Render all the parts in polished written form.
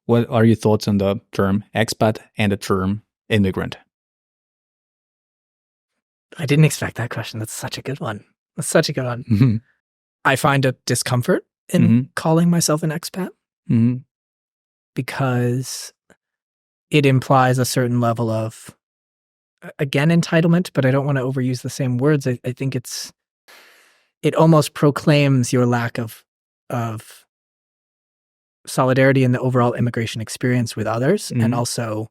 What are your thoughts on the term expat and the term immigrant? I didn't expect that question. That's such a good one. Mm-hmm. I find a discomfort in calling myself an expat because it implies a certain level of, again, entitlement, but I don't want to overuse the same words. I think it almost proclaims your lack of solidarity in the overall immigration experience with others, and also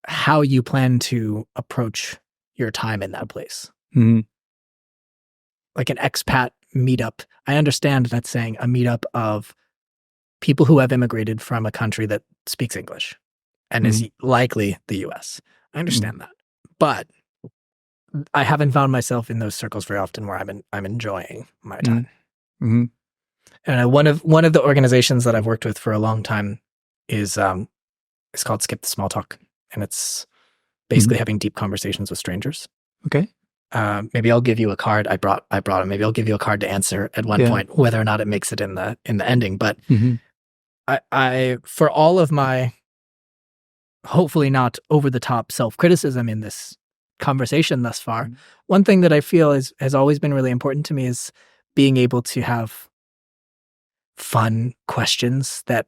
how you plan to approach your time in that place. Like an expat meetup. I understand that's saying a meetup of people who have immigrated from a country that speaks English and is likely the US. I understand that. But I haven't found myself in those circles very often where I'm enjoying my time. And one of the organizations that I've worked with for a long time is it's called Skip the Small Talk, and it's basically having deep conversations with strangers. Okay. Maybe I'll give you a card. I brought it. Maybe I'll give you a card to answer at one point, whether or not it makes it in the ending. But I for all of my hopefully not over the top self-criticism in this conversation thus far, one thing that I feel has always been really important to me is being able to have fun questions that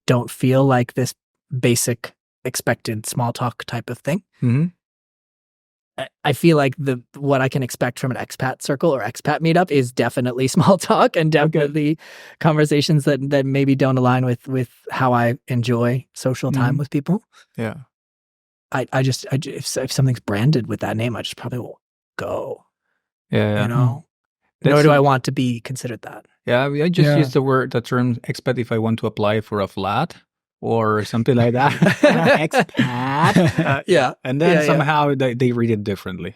don't feel like this basic expected small talk type of thing. I feel like what I can expect from an expat circle or expat meetup is definitely small talk and definitely conversations that maybe don't align with how I enjoy social time with people. Yeah. I just if something's branded with that name, I just probably won't go. Yeah. You know? Nor do I want to be considered that. Yeah, I just use the term expat if I want to apply for a flat or something like that. Expat. And then somehow they read it differently.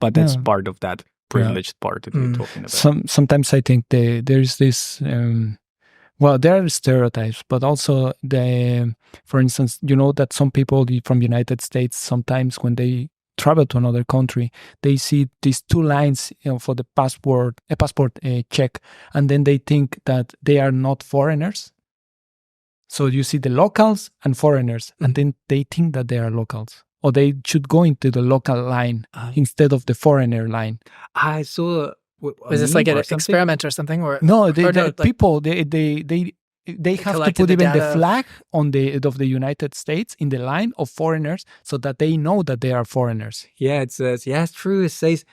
But that's part of that privileged part that you're talking about. Sometimes I think there's this, there are stereotypes, but also for instance, you know that some people from United States, sometimes when they travel to another country, they see these two lines, for the passport check, and then they think that they are not foreigners. So you see the locals and foreigners, and then they think that they are locals, or they should go into the local line instead of the foreigner line. I saw. Was this like an experiment or something? Or no, people they have to put even the flag of the United States in the line of foreigners so that they know that they are foreigners. Yeah, it says it's true. It says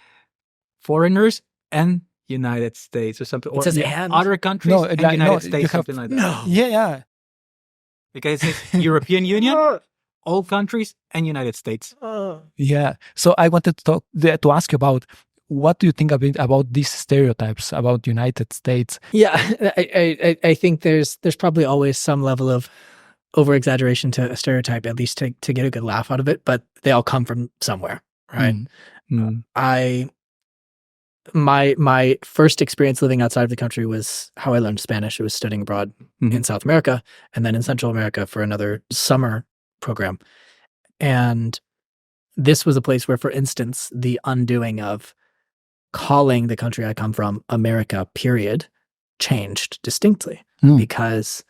foreigners and United States or something. It says and other countries and United States, something like that. No. Yeah. Because it says European Union, all countries, and United States. Yeah. So I wanted to ask you about what do you think about these stereotypes about United States? Yeah, I think there's probably always some level of over-exaggeration to a stereotype, at least to get a good laugh out of it, but they all come from somewhere, right? My first experience living outside of the country was how I learned Spanish. I was studying abroad in South America and then in Central America for another summer program. And this was a place where, for instance, the undoing of calling the country I come from America, period, changed distinctly. Because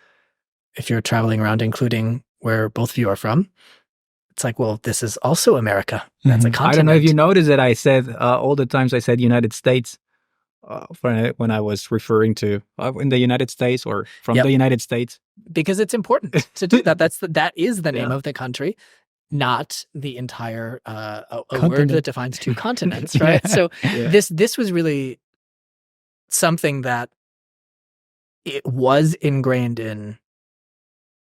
if you're traveling around, including where both of you are from, it's like, well, this is also America. That's a continent. I don't know if you noticed that I said all the times I said United States when I was referring to in the United States or from the United States. Because it's important to do that. That is the name of the country, not the entire a word that defines two continents, right? So this was really something that it was ingrained in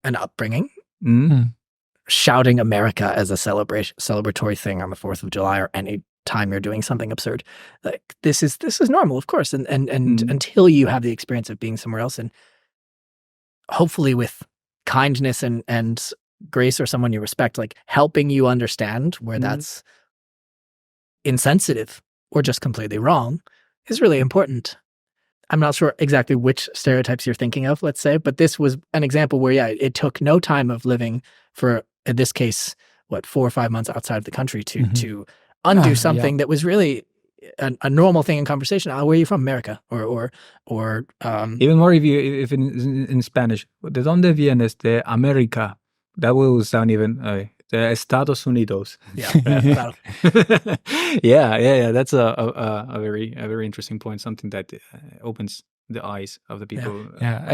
an upbringing. Shouting America as a celebratory thing on the 4th of July or any time you're doing something absurd. Like this is normal, of course. And until you have the experience of being somewhere else, and hopefully with kindness and grace or someone you respect, like helping you understand where that's insensitive or just completely wrong is really important. I'm not sure exactly which stereotypes you're thinking of, let's say, but this was an example where, it took no time of living for, in this case, 4 or 5 months outside of the country to undo something that was really a normal thing in conversation. Where are you from? America, or even more if in Spanish. ¿De dónde vienes? De América. That will sound even de Estados Unidos. Yeah, yeah. That's a very interesting point. Something that opens the eyes of the people. Yeah, I